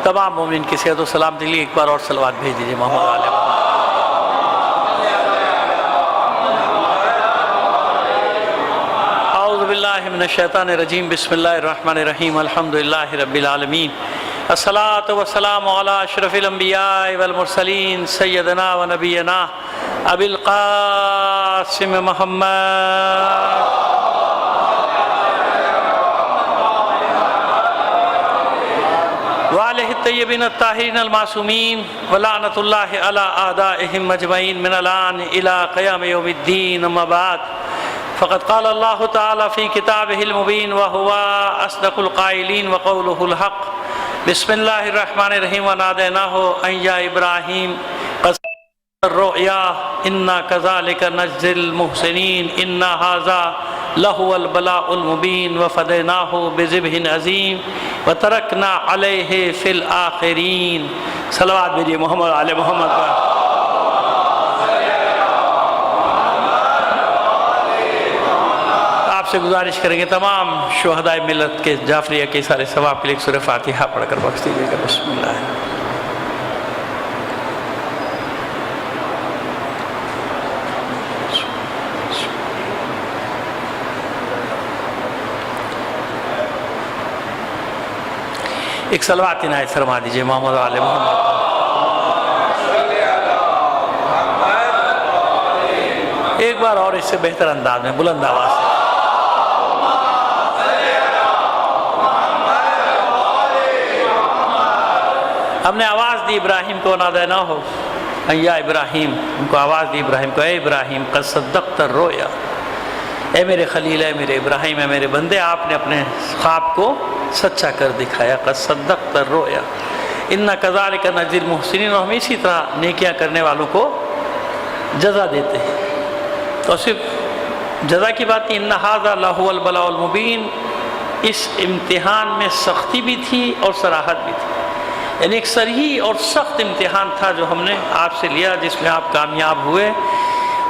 تمام مومن کی صحت و سلامتی کے لیے ایک بار اور صلوات بھیج دیجیے محمد علیہ محمد۔ اعوذ باللہ من الشیطان الرجیم، بسم اللہ الرحمن الرحیم، الحمدللہ رب العالمین، الصلاۃ والسلام علی اشرف الانبیاء والمرسلین، سیدنا و نبینا ابی القاسم محمد وآلہ الطیبین الطاہرین المعصومین، ولعنۃ اللہ علی اعدائہم اجمعین من الآن الی قیام یوم الدین، اما بعد فقد قال اللہ تعالی فی کتابہ المبین وہو اصدق القائلین وقولہ الحق۔ بسم اللہ الرحمن الرحیم، ونادیناہ ان یا ابراہیم قد صدقت الرؤیا انا کذالک نجزی المحسنین ان ھذا لہو البلاء المبین وفدیناہ بذبح عظیم وترکنا علیہ فی الآخرین۔ صلوات بھیجیے محمد علیہ محمد پر۔ آپ سے گزارش کریں گے تمام شہدائے ملت کے جعفریہ کے سارے ثواب کے لیے سورہ فاتحہ پڑھ کر بخش دیجیے گا۔ بسم اللہ۔ ایک صلوات عنایت فرما دیجیے محمد علیہ محمد۔ ایک بار اور اس سے بہتر انداز میں بلند آواز سے۔ ہم نے آواز دی ابراہیم کو، نادیناہ ان یا ابراہیم، ان کو آواز دی ابراہیم کو، اے ابراہیم قد صدقت الرؤیا، اے میرے خلیل، اے میرے ابراہیم، اے میرے بندے، آپ نے اپنے خواب کو سچا کر دکھایا۔ قد صدقت الرؤیا انا کذالک نجزی المحسنین، اور ہم اسی طرح نیکیاں کرنے والوں کو جزا دیتے ہیں۔ تو صرف جزا کی بات نہیں، ان ھذا لہو البلاء المبین، اس امتحان میں سختی بھی تھی اور صراحت بھی تھی، یعنی ایک صریح اور سخت امتحان تھا جو ہم نے آپ سے لیا، جس میں آپ کامیاب ہوئے،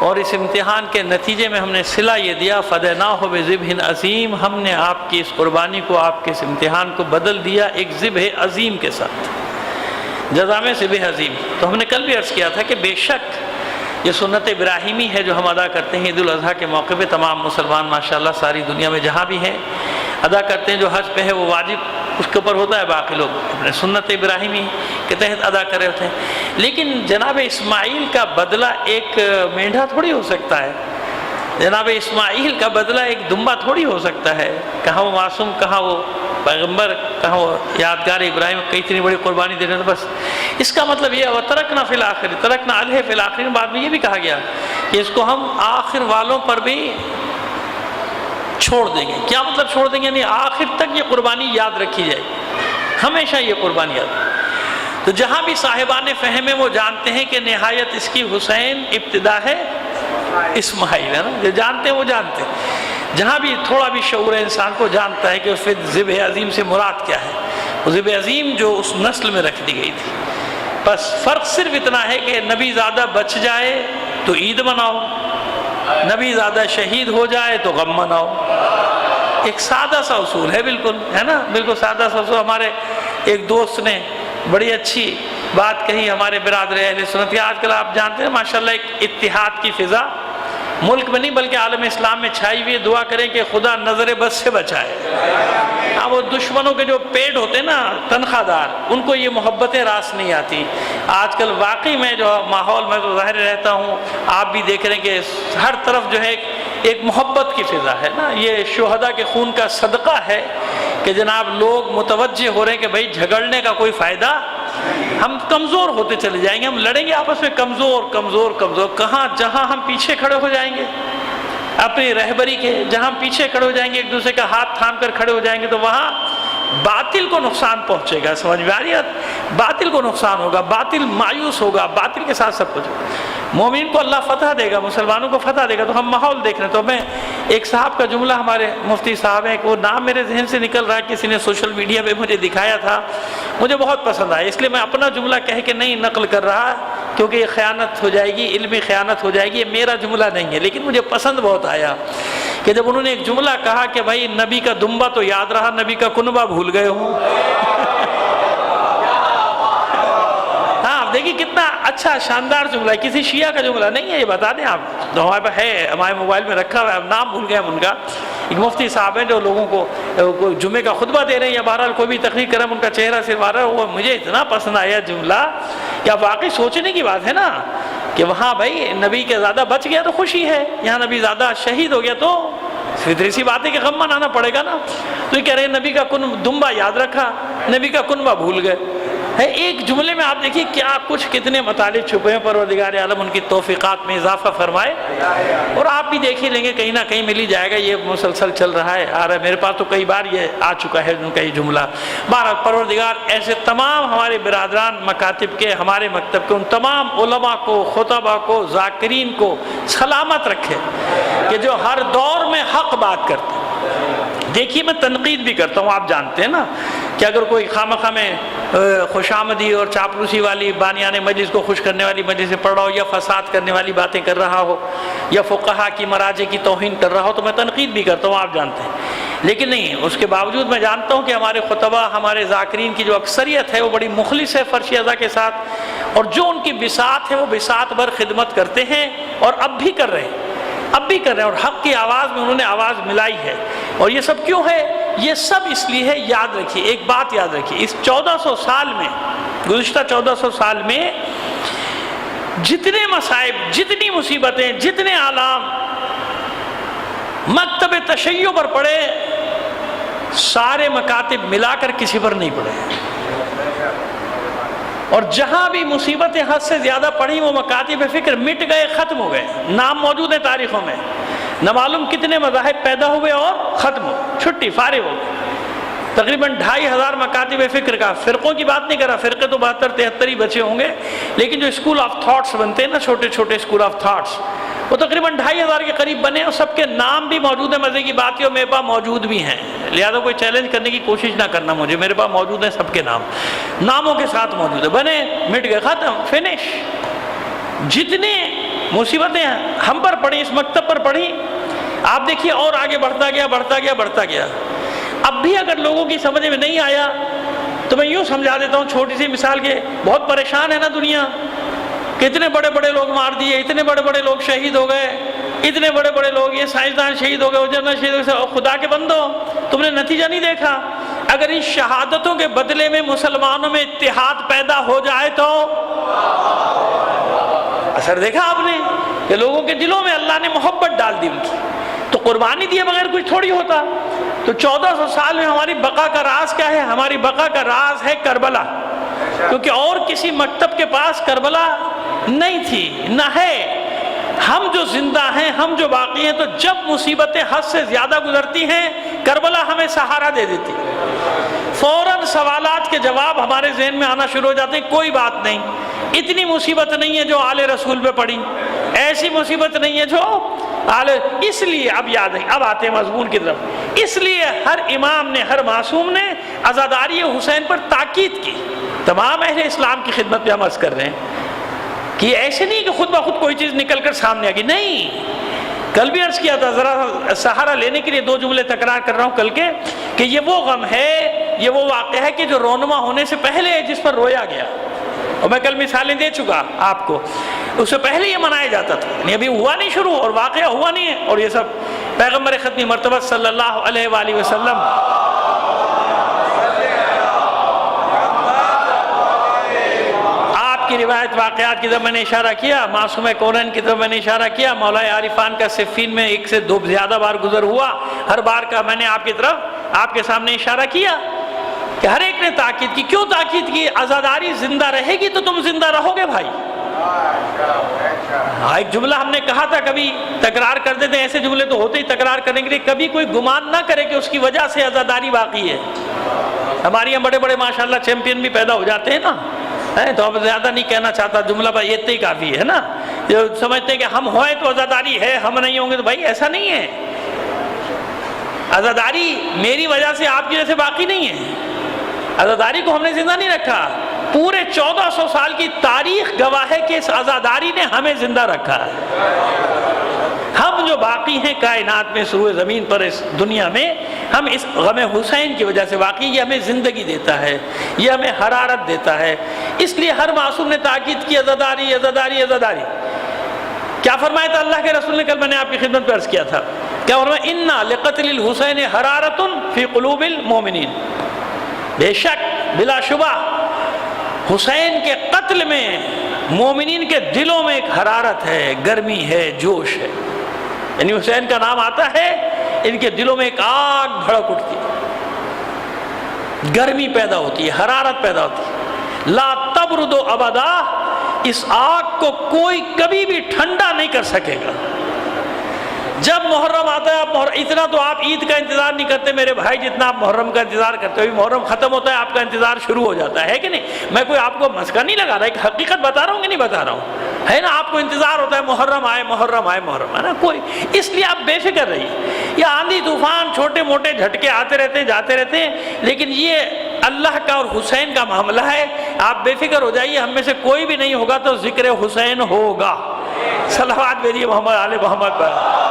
اور اس امتحان کے نتیجے میں ہم نے صلہ یہ دیا فدیناہ بذبح عظیم، ہم نے آپ کی اس قربانی کو، آپ کے اس امتحان کو بدل دیا ایک ذبح عظیم کے ساتھ، جزا میں ذبح عظیم۔ تو ہم نے کل بھی عرض کیا تھا کہ بے شک یہ سنت ابراہیمی ہے جو ہم ادا کرتے ہیں عید الاضحیٰ کے موقع پہ، تمام مسلمان ماشاءاللہ ساری دنیا میں جہاں بھی ہیں ادا کرتے ہیں۔ جو حج پہ ہے وہ واجب اس کے اوپر ہوتا ہے، باقی لوگ اپنے سنت ابراہیمی کے تحت ادا کر رہے ہوتے ہیں۔ لیکن جناب اسماعیل کا بدلہ ایک مینڈھا تھوڑی ہو سکتا ہے، جناب اسماعیل کا بدلہ ایک دمبا تھوڑی ہو سکتا ہے۔ کہاں وہ معصوم، کہاں وہ پیغمبر، کہاں وہ یادگار ابراہیم، کئی اتنی بڑی قربانی دے رہے ہیں۔ بس اس کا مطلب یہ وَتَرَكْنَا فِي الْآخِرِينَ، ترکنا علیہ فی الآخرین، بعد میں یہ بھی کہا گیا کہ اس کو ہم آخر والوں پر بھی چھوڑ دیں گے۔ کیا مطلب چھوڑ دیں گے؟ یعنی آخر تک یہ قربانی یاد رکھی جائے گی، ہمیشہ یہ قربانی یاد۔ تو جہاں بھی صاحبان فہم ہیں وہ جانتے ہیں کہ نہایت اس کی حسین، ابتدا ہے اسماعیل، ہے نا، جو جانتے ہیں وہ جانتے ہیں۔ جہاں بھی تھوڑا بھی شعور ہے انسان کو جانتا ہے کہ پھر ذبح عظیم سے مراد کیا ہے، وہ ذبح عظیم جو اس نسل میں رکھ دی گئی تھی۔ بس فرق صرف اتنا ہے کہ نبی زادہ بچ جائے تو عید مناؤ، نبی زادہ شہید ہو جائے تو غم مناؤ۔ ایک سادہ سا اصول ہے، بالکل، ہے نا، بالکل سادہ سا اصول۔ ہمارے ایک دوست نے بڑی اچھی بات کہی ہمارے برادر اہل سنت کی۔ آج کل آپ جانتے ہیں ماشاءاللہ ایک اتحاد کی فضا ملک میں نہیں بلکہ عالم اسلام میں چھائی ہوئی ہے۔ دعا کریں کہ خدا نظر بد سے بچائے۔ ہاں، وہ دشمنوں کے جو پیٹ ہوتے ہیں نا، تنخواہ دار، ان کو یہ محبتیں راس نہیں آتی۔ آج کل واقعی میں جو ماحول میں تو ظاہر رہتا ہوں، آپ بھی دیکھ رہے ہیں کہ ہر طرف جو ہے ایک محبت کی فضا ہے نا۔ یہ شہداء کے خون کا صدقہ ہے کہ جناب لوگ متوجہ ہو رہے ہیں کہ بھائی جھگڑنے کا کوئی فائدہ، ہم کمزور ہوتے چلے جائیں گے، ہم لڑیں گے آپس میں کمزور کمزور کمزور۔ کہاں؟ جہاں ہم پیچھے کھڑے ہو جائیں گے اپنی رہبری کے، جہاں ہم پیچھے کھڑے ہو جائیں گے، ایک دوسرے کا ہاتھ تھام کر کھڑے ہو جائیں گے، تو وہاں باطل کو نقصان پہنچے گا۔ سمجھ میں آ رہی ہے؟ باطل کو نقصان ہوگا، باطل مایوس ہوگا، باطل کے ساتھ سب کچھ۔ مومن کو اللہ فتح دے گا، مسلمانوں کو فتح دے گا۔ تو ہم ماحول دیکھ رہے ہیں۔ تو میں ایک صاحب کا جملہ، ہمارے مفتی صاحب ہیں، وہ نام میرے ذہن سے نکل رہا ہے، کسی نے سوشل میڈیا پہ مجھے دکھایا تھا، مجھے بہت پسند آیا، اس لیے میں اپنا جملہ کہہ کے نہیں نقل کر رہا کیونکہ یہ خیانت ہو جائے گی، علمی خیانت ہو جائے گی۔ یہ میرا جملہ نہیں ہے، لیکن مجھے پسند بہت آیا کہ جب انہوں نے ایک جملہ کہا کہ بھائی نبی کا دمبا تو یاد رہا، نبی کا کنبہ بھول گئے ہوں۔ دیکھیے کتنا اچھا شاندار جملہ ہے، کسی شیعہ کا جملہ نہیں ہے، یہ بتا دیں آپ، تو ہمارے پاس ہے، ہمارے موبائل میں رکھا ہوا ہے، نام بھول گئے ہم ان کا، ایک مفتی صاحب ہیں جو لوگوں کو جمعے کا خطبہ دے رہے ہیں یا بہرحال کوئی بھی تقریر کریں، ان کا چہرہ صرف آ رہا ہے، وہ مجھے اتنا پسند آیا جملہ، کیا واقعی سوچنے کی بات ہے نا کہ وہاں بھائی نبی کے زیادہ بچ گیا تو خوشی ہے، یہاں نبی زیادہ شہید ہو گیا تو فطری سی بات ہے کہ غم منانا پڑے گا نا. تو یہ کہہ رہے ہیں نبی کا دمبا یاد رکھا، نبی کا کنبہ بھول گئے. ہے ایک جملے میں آپ دیکھیے کیا کچھ کتنے مطالب چھپے ہیں، پروردگار عالم ان کی توفیقات میں اضافہ فرمائے. اور آپ بھی دیکھ ہی لیں گے کہیں نہ کہیں مل ہی جائے گا، یہ مسلسل چل رہا ہے، آ رہا ہے، میرے پاس تو کئی بار یہ آ چکا ہے ان کا یہ جملہ. بہرحال پروردگار ایسے تمام ہمارے برادران مکاتب کے، ہمارے مکتب کے ان تمام علماء کو، خطباء کو، ذاکرین کو سلامت رکھے کہ جو ہر دور میں حق بات کرتے ہیں. دیکھیے میں تنقید بھی کرتا ہوں، آپ جانتے ہیں نا کہ اگر کوئی خامخواہ میں خوش آمدی اور چاپلوسی والی بانیان مجلس کو خوش کرنے والی مجلس سے پڑھ رہا ہو، یا فساد کرنے والی باتیں کر رہا ہو، یا فقہا کی مراجع کی توہین کر رہا ہو، تو میں تنقید بھی کرتا ہوں، آپ جانتے ہیں. لیکن نہیں، اس کے باوجود میں جانتا ہوں کہ ہمارے خطبہ، ہمارے ذاکرین کی جو اکثریت ہے وہ بڑی مخلص ہے فرش اعضا کے ساتھ، اور جو ان کی بساط ہے وہ بساط بھر خدمت کرتے ہیں، اور اب بھی کر رہے ہیں، اور حق کی آواز میں انہوں نے آواز ملائی ہے. اور یہ سب کیوں ہے؟ یہ سب اس لیے ہے، یاد رکھیے ایک بات یاد رکھیے، اس 1400 سال میں، گزشتہ 1400 سال میں جتنے مصائب، جتنی مصیبتیں، جتنے آلام مکتب تشیع پر پڑے، سارے مکاتب ملا کر کسی پر نہیں پڑے. اور جہاں بھی مصیبتیں حد سے زیادہ پڑھی وہ مکاتب فکر مٹ گئے، ختم ہو گئے، نام موجود ہے تاریخوں میں، نہ معلوم کتنے مذاہب پیدا ہوئے اور ختم ہو، چھٹی، فارغ ہو گئے. تقریباً 2500 مکاتب فکر کا، فرقوں کی بات نہیں کر رہا، فرقے تو 72-73 ہی بچے ہوں گے، لیکن جو اسکول آف تھاٹس بنتے ہیں نا، چھوٹے چھوٹے اسکول آف تھاٹس، وہ تقریباً 2500 کے قریب بنے، اور سب کے نام بھی موجود ہیں. مزے کی بات ہے میرے پاس موجود بھی ہیں، لہذا کوئی چیلنج کرنے کی کوشش نہ کرنا مجھے، میرے پاس موجود ہیں سب کے نام، ناموں کے ساتھ موجود ہے، بنے، مٹ گئے، ختم، فنش. جتنے مصیبتیں ہم پر پڑی، اس مکتب پر پڑی، آپ دیکھیے اور آگے بڑھتا گیا، بڑھتا گیا، بڑھتا گیا. اب بھی اگر لوگوں کی سمجھ میں نہیں آیا تو میں یوں سمجھا دیتا ہوں چھوٹی سی مثال کے، بہت پریشان ہے نا دنیا، کتنے بڑے بڑے لوگ مار دیے، اتنے بڑے بڑے لوگ شہید ہو گئے، اتنے بڑے بڑے لوگ، یہ سائنسدان شہید ہو گئے، وہ جنرل شہید ہو گئے. اور خدا کے بندو، تم نے نتیجہ نہیں دیکھا؟ اگر ان شہادتوں کے بدلے میں مسلمانوں میں اتحاد پیدا ہو جائے تو اثر دیکھا آپ نے کہ لوگوں کے دلوں میں اللہ نے محبت ڈال دی ان کی. تو قربانی دیے بغیر کچھ تھوڑی ہوتا. تو 1400 سال میں ہماری بقا کا راز کیا ہے؟ ہماری بقا کا راز ہے کربلا، کیونکہ اور کسی مکتب کے پاس کربلا نہیں تھی، نہ ہے. ہم جو زندہ ہیں، ہم جو باقی ہیں، تو جب مصیبتیں حد سے زیادہ گزرتی ہیں کربلا ہمیں سہارا دے دیتی، فوراً سوالات کے جواب ہمارے ذہن میں آنا شروع ہو جاتے ہیں. کوئی بات نہیں، اتنی مصیبت نہیں ہے جو آل رسول پہ پڑی، ایسی مصیبت نہیں ہے جو اس لیے اب یاد ہے، اب آتے ہیں مضمون کی طرف. اس لیے ہر امام نے، ہر معصوم نے عزاداری حسین پر تاکید کی. تمام اہل اسلام کی خدمت پہ ہم عرض کر رہے ہیں کہ ایسے نہیں کہ خود بخود کوئی چیز نکل کر سامنے آ گئی، نہیں. کل بھی عرض کیا تھا، ذرا سہارا لینے کے لیے 2 جملے تکرار کر رہا ہوں کل کے، کہ یہ وہ غم ہے، یہ وہ واقعہ ہے کہ جو رونما ہونے سے پہلے ہے، جس پر رویا گیا. اور میں کل مثالیں دے چکا آپ کو، اس سے پہلے یہ منایا جاتا تھا، یعنی ابھی ہوا نہیں شروع اور واقعہ ہوا نہیں ہے. اور یہ سب پیغمبر ختمی مرتبہ صلی اللہ علیہ وآلہ وسلم آپ کی روایت واقعات کی طرف میں نے اشارہ کیا، معصوم کونین کی طرف میں نے اشارہ کیا، مولا عارفان کا صفین میں 1 سے 2 زیادہ بار گزر ہوا، ہر بار کا میں نے آپ کی طرف، آپ کے سامنے اشارہ کیا کہ ہر ایک نے تاکید کی. کیوں تاکید کی؟ عزاداری زندہ رہے گی تو تم زندہ رہو گے بھائی. ایک جملہ ہم نے کہا تھا، کبھی تکرار کر دیتے ہیں، ایسے جملے تو ہوتے ہی تکرار کرنے کے لیے، کبھی کوئی گمان نہ کرے کہ اس کی وجہ سے عزاداری باقی ہے. ہمارے یہاں بڑے بڑے ماشاءاللہ چیمپئن بھی پیدا ہو جاتے ہیں نا، تو اب زیادہ نہیں کہنا چاہتا، جملہ پر اتنا ہی کافی ہے نا. جو سمجھتے ہیں کہ ہم ہوئے تو عزاداری ہے، ہم نہیں ہوں گے تو بھائی ایسا نہیں ہے. عزاداری میری وجہ سے، آپ کی وجہ سے باقی نہیں ہے. عزاداری کو ہم نے زندہ نہیں رکھا، پورے 1400 سال کی تاریخ گواہ ہے کہ اس عزاداری نے ہمیں زندہ رکھا ہے. ہم جو باقی ہیں کائنات میں، سروئے زمین پر، اس دنیا میں، ہم اس غم حسین کی وجہ سے واقعی، یہ ہمیں زندگی دیتا ہے، یہ ہمیں حرارت دیتا ہے، اس لیے ہر معصوم نے تاکید کی عزاداری عزاداری عزاداری. کیا فرمایا تھا اللہ کے رسول نے؟ کل میں نے آپ کی خدمت میں عرض کیا تھا، کیا فرمایا؟ اِنَّا لِقَتْلِ الْحُسَيْنِ حَرَارَةٌ فِي قُلُوبِ الْمُؤْمِنِينَ. بے شک بلا شبہ حسین کے قتل میں مومنین کے دلوں میں ایک حرارت ہے، گرمی ہے، جوش ہے. یعنی حسین کا نام آتا ہے ان کے دلوں میں ایک آگ بھڑک اٹھتی ہے، گرمی پیدا ہوتی ہے، حرارت پیدا ہوتی ہے. لا تبرد ابدا، اس آگ کو کوئی کبھی بھی ٹھنڈا نہیں کر سکے گا. جب محرم آتا ہے آپ اتنا تو آپ عید کا انتظار نہیں کرتے میرے بھائی جتنا آپ محرم کا انتظار کرتے ہو. محرم ختم ہوتا ہے آپ کا انتظار شروع ہو جاتا ہے کہ نہیں؟ میں کوئی آپ کو مسکا نہیں لگا رہا، ایک حقیقت بتا رہا ہوں کہ نہیں بتا رہا ہوں، ہے نا؟ آپ کو انتظار ہوتا ہے محرم آئے محرم آئے محرم، ہے نا؟ کوئی اس لیے آپ بے فکر رہیے. یہ آندھی طوفان چھوٹے موٹے جھٹکے آتے رہتے ہیں جاتے رہتے ہیں، لیکن یہ اللہ کا اور حسین کا معاملہ ہے. آپ بے فکر ہو جائیے، ہم میں سے کوئی بھی نہیں ہوگا تو ذکر حسین ہوگا. صلوات بھیجیے محمد آل محمد پر.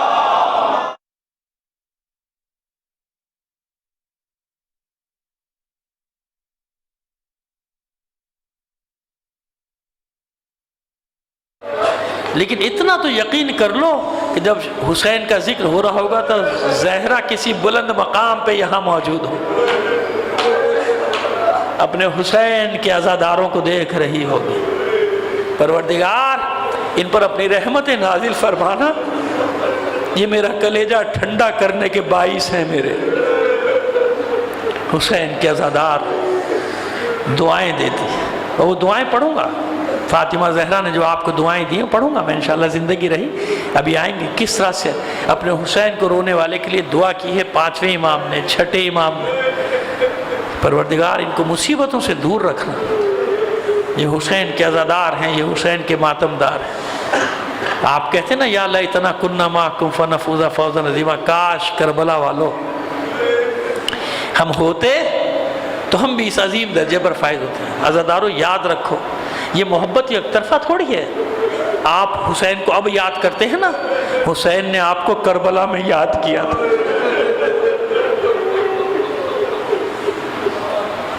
لیکن اتنا تو یقین کر لو کہ جب حسین کا ذکر ہو رہا ہوگا تو زہرا کسی بلند مقام پہ یہاں موجود ہو، اپنے حسین کے عزاداروں کو دیکھ رہی ہوگی. پروردگار ان پر اپنی رحمت نازل فرمانا، یہ میرا کلیجہ ٹھنڈا کرنے کے باعث ہیں. میرے حسین کے عزادار دعائیں دیتی، اور وہ دعائیں پڑھوں گا. فاطمہ زہرا نے جو آپ کو دعائیں دی پڑھوں گا میں انشاءاللہ، زندگی رہی ابھی آئیں گے کس طرح سے اپنے حسین کو رونے والے کے لیے دعا کی ہے 5ویں امام نے، 6ٹھے امام نے. پروردگار ان کو مصیبتوں سے دور رکھنا. یہ حسین کے عزادار ہیں، یہ حسین کے ماتمدار ہیں. آپ کہتے ہیں نا یا لیتنا کنا معکم فنفوز فوزا عظیما، کاش کربلا والو ہم ہوتے تو ہم بھی اس عظیم درجے پر فائز ہوتے ہیں. عزادارو یاد رکھو، یہ محبت یک طرفہ تھوڑی ہے. آپ حسین کو اب یاد کرتے ہیں نا، حسین نے آپ کو کربلا میں یاد کیا تھا.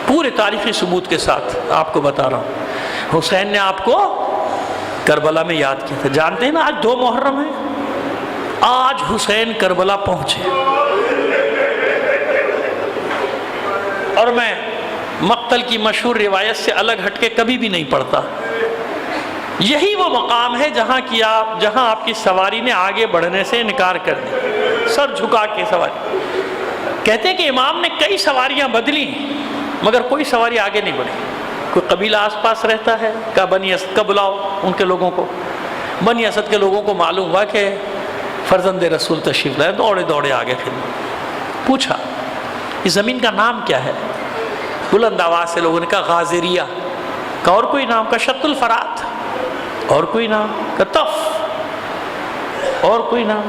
پورے تاریخی ثبوت کے ساتھ آپ کو بتا رہا ہوں، حسین نے آپ کو کربلا میں یاد کیا تھا. جانتے ہیں نا آج 2 محرم ہے، آج حسین کربلا پہنچے. اور میں مقتل کی مشہور روایت سے الگ ہٹ کے کبھی بھی نہیں پڑھتا. یہی وہ مقام ہے جہاں آپ کی سواری نے آگے بڑھنے سے انکار کر دیا، سر جھکا کے سواری. کہتے ہیں کہ امام نے کئی سواریاں بدلی مگر کوئی سواری آگے نہیں بڑھی. کوئی قبیلہ آس پاس رہتا ہے، کہا بنی اسد کا بلاؤ ان کے لوگوں کو. بنی اسد کے لوگوں کو معلوم ہوا کہ فرزند رسول تشریف لائے، دوڑے دوڑے آگے خدمت. پوچھا اس زمین کا نام کیا ہے؟ بلند آواز سے لوگوں نے کہا غازریہ. کہا اور کوئی نام؟ کا شط الفرات. اور کوئی نام؟ کا طف. اور کوئی نام؟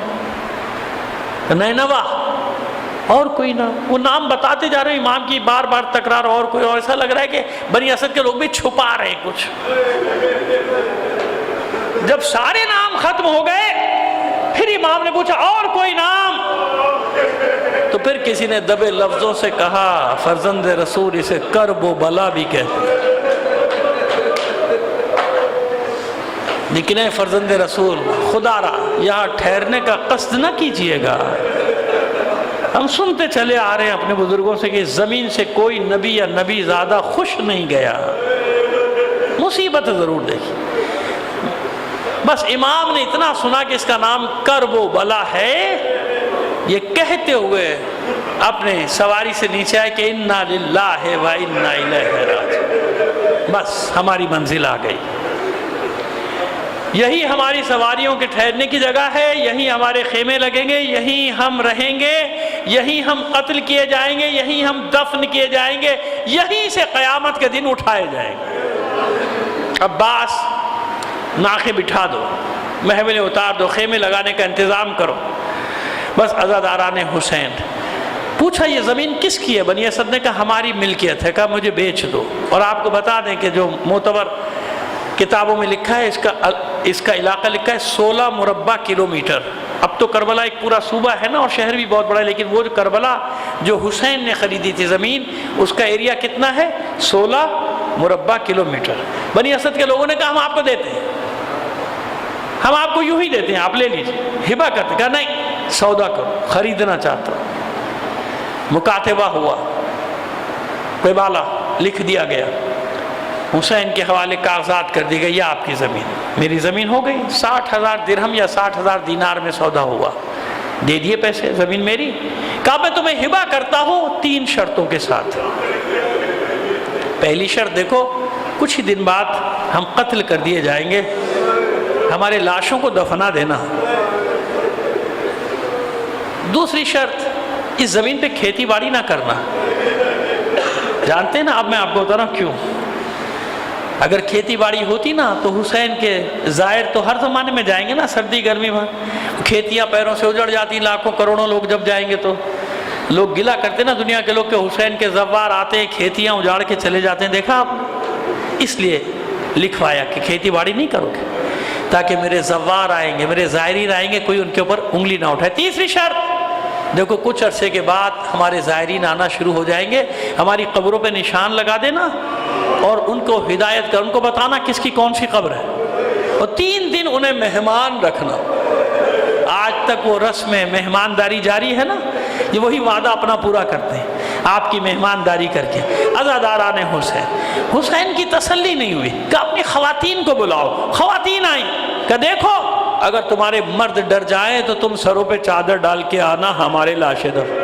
نینوا. اور کوئی نام؟ وہ نام بتاتے جا رہے ہیں. امام کی بار بار تکرار اور کوئی، اور ایسا لگ رہا ہے کہ بنی اسد کے لوگ بھی چھپا رہے ہیں کچھ. جب سارے نام ختم ہو گئے پھر امام نے پوچھا اور کوئی نام؟ تو پھر کسی نے دبے لفظوں سے کہا فرزند رسول اسے کرب و بلا بھی کہتے ہیں. لیکن اے فرزند رسول، خدا را یہاں ٹھہرنے کا قصد نہ کیجئے گا. ہم سنتے چلے آ رہے ہیں اپنے بزرگوں سے کہ زمین سے کوئی نبی یا نبی زیادہ خوش نہیں گیا. مصیبت ضرور دیکھی. بس امام نے اتنا سنا کہ اس کا نام کرب و بلا ہے، یہ کہتے ہوئے اپنے سواری سے نیچے آئے کہ انا للہ و انا الیہ راجعون. بس ہماری منزل آ گئی. یہی ہماری سواریوں کے ٹھہرنے کی جگہ ہے، یہی ہمارے خیمے لگیں گے، یہی ہم رہیں گے، یہی ہم قتل کیے جائیں گے، یہی ہم دفن کیے جائیں گے، یہی سے قیامت کے دن اٹھائے جائیں گے. عباس ناخے بٹھا دو، محملیں اتار دو، خیمے لگانے کا انتظام کرو. بس عزاداران حسین. پوچھا یہ زمین کس کی ہے؟ بنی اسد نے کہا ہماری ملکیت ہے. کہا مجھے بیچ دو. اور آپ کو بتا دیں کہ جو معتبر کتابوں میں لکھا ہے اس کا علاقہ لکھا ہے 16 مربع کلومیٹر. اب تو کربلا ایک پورا صوبہ ہے نا، اور شہر بھی بہت بڑا ہے، لیکن وہ جو کربلا جو حسین نے خریدی تھی زمین، اس کا ایریا کتنا ہے؟ 16 مربع کلومیٹر۔ بنی اسد کے لوگوں نے کہا ہم آپ کو دیتے ہیں، ہم آپ کو یوں ہی دیتے ہیں، آپ لے لیجیے، ہبہ کرتے، کہا نہیں سودا کرو، خریدنا چاہتا ہوں۔ مکاتبہ ہوا، کوئی بالا لکھ دیا گیا، حسین کے حوالے کاغذات کر دی گئی، یہ آپ کی زمین، میری زمین ہو گئی، 60,000 درہم یا 60,000 دینار میں سودا ہوا، دے دیے پیسے، زمین میری۔ کہا میں تمہیں ہبہ کرتا ہوں 3 شرطوں کے ساتھ۔ پہلی شرط دیکھو، کچھ ہی دن بعد ہم قتل کر دیے جائیں گے، ہمارے لاشوں کو دفنا دینا۔ دوسری شرط، اس زمین پہ کھیتی باڑی نہ کرنا۔ جانتے ہیں نا، اب میں آپ کو بتا رہا ہوں کیوں۔ اگر کھیتی باڑی ہوتی نا تو حسین کے زائر تو ہر زمانے میں جائیں گے نا، سردی گرمی میں کھیتیاں پیروں سے اجڑ جاتی، لاکھوں کروڑوں لوگ جب جائیں گے تو لوگ گلا کرتے نا دنیا کے لوگ کہ حسین کے زوار آتے ہیں کھیتیاں اجاڑ کے چلے جاتے ہیں، دیکھا آپ نے؟ اس لیے لکھوایا کہ کھیتی باڑی نہیں کرو گے تاکہ میرے زوار آئیں گے، میرے زائرین آئیں گے، کوئی ان کے اوپر انگلی نہ اٹھائے۔ تیسری شرط دیکھو، کچھ عرصے کے بعد ہمارے زائرین آنا شروع ہو جائیں گے، ہماری قبروں پہ نشان لگا دینا اور ان کو ہدایت کر، ان کو بتانا کس کی کون سی قبر ہے، اور 3 دن انہیں مہمان رکھنا۔ آج تک وہ رسم مہمانداری جاری ہے نا، یہ وہی وعدہ اپنا پورا کرتے ہیں، آپ کی مہمانداری کر کے۔ عزاداران حسین کی تسلی نہیں ہوئی کہ اپنی خواتین کو بلاؤ۔ خواتین آئیں کہ دیکھو اگر تمہارے مرد ڈر جائیں تو تم سروں پہ چادر ڈال کے آنا، ہمارے لاشیں دفن۔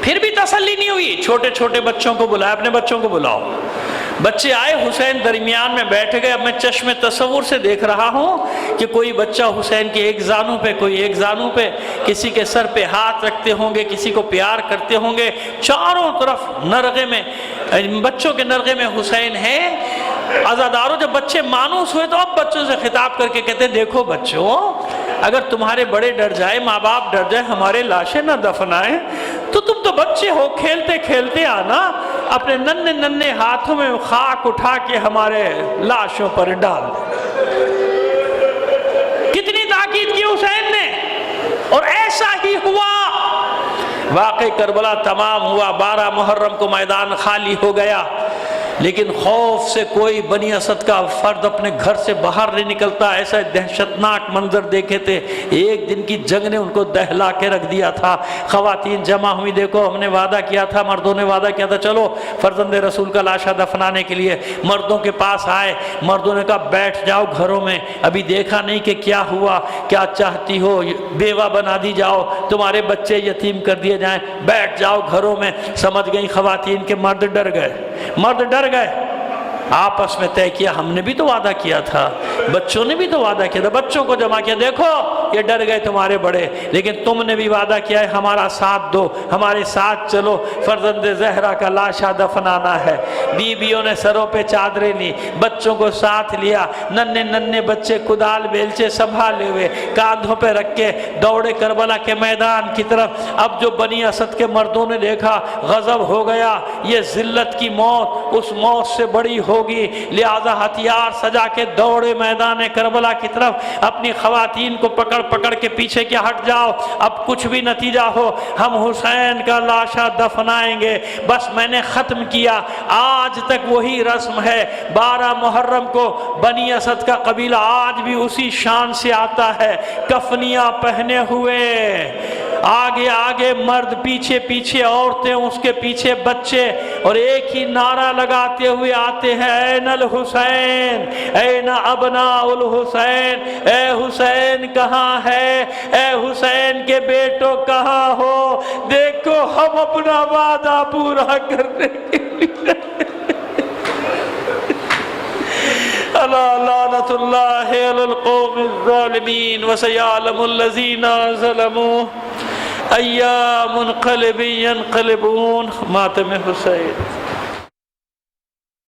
پھر بھی تسلی نہیں ہوئی، چھوٹے چھوٹے بچوں کو بلایا، اپنے بچوں کو بلاؤ۔ بچے آئے، حسین درمیان میں بیٹھ گئے۔ اب میں چشم تصور سے دیکھ رہا ہوں کہ کوئی بچہ حسین کے ایک زانوں پہ، کوئی ایک زانوں پہ، کسی کے سر پہ ہاتھ رکھتے ہوں گے، کسی کو پیار کرتے ہوں گے۔ چاروں طرف نرغے میں، بچوں کے نرغے میں حسین ہیں۔ عزاداروں جب بچے مانوس ہوئے تو اب بچوں سے خطاب کر کے کہتے ہیں دیکھو بچوں، اگر تمہارے بڑے ڈر جائے، ماں باپ ڈر جائے، ہمارے لاشیں نہ دفنائیں تو تم تو بچے ہو، کھیلتے کھیلتے آنا، اپنے ننھے ننھے ہاتھوں میں خاک اٹھا کے ہمارے لاشوں پر ڈال دیں۔ کتنی تاکید کی حسین نے، اور ایسا ہی ہوا۔ واقعہ کربلا تمام ہوا، 12 محرم کو میدان خالی ہو گیا، لیکن خوف سے کوئی بنی اسد کا فرد اپنے گھر سے باہر نہیں نکلتا۔ ایسا دہشتناک منظر دیکھے تھے، ایک دن کی جنگ نے ان کو دہلا کے رکھ دیا تھا۔ خواتین جمع ہوئی، دیکھو ہم نے وعدہ کیا تھا، مردوں نے وعدہ کیا تھا چلو فرزند رسول کا لاشا دفنانے کے لیے۔ مردوں کے پاس آئے، مردوں نے کہا بیٹھ جاؤ گھروں میں، ابھی دیکھا نہیں کہ کیا ہوا، کیا چاہتی ہو بیوہ بنا دی جاؤ، تمہارے بچے یتیم کر دیے جائیں، بیٹھ جاؤ گھروں میں۔ سمجھ گئی خواتین کے مرد ڈر گئے، مرد ڈر گئے۔ آپس میں طے کیا ہم نے بھی تو وعدہ کیا تھا، بچوں نے بھی تو وعدہ کیا تھا، بچوں کو جمع کیا، دیکھو یہ ڈر گئے تمہارے بڑے، لیکن تم نے بھی وعدہ کیا ہے ہمارا ساتھ دو، ہمارے ساتھ چلو، فرزند زہرا کا لاشا دفنانا ہے۔ بیویوں نے سروں پہ چادریں لی، بچوں کو ساتھ لیا، ننھے ننھے بچے کدال بیلچے سنبھالے ہوئے کاندھوں پہ رکھ کے دوڑے کربلا کے میدان کی طرف۔ اب جو بنی اسد کے مردوں نے دیکھا غضب ہو گیا، یہ ذلت کی موت اس موت سے بڑی ہوگی، لہذا ہتھیار سجا کے دوڑے میدان کربلا کی طرف، اپنی خواتین کو پکڑ پکڑ کے پیچھے کیا ہٹ جاؤ، اب کچھ بھی نتیجہ ہو ہم حسین کا لاشا دفنائیں گے۔ بس میں نے ختم کیا، آج تک وہی رسم ہے، 12 محرم کو بنی اسد کا قبیلہ آج بھی اسی شان سے آتا ہے، کفنیاں پہنے ہوئے، آگے آگے مرد، پیچھے پیچھے عورتیں، اس کے پیچھے بچے، اور ایک ہی نعرہ لگاتے ہوئے آتے ہیں این الحسین، این ابناء الحسین، اے حسین کہاں ہے، اے حسین کے بیٹوں کہاں ہو، دیکھو ہم اپنا وعدہ پورا کرنے کے لیے۔ الا لعنت اللہ علی القوم الظالمین وسیعلم الذین ظلموا ای منقلب ینقلبون۔ ماتم حسین۔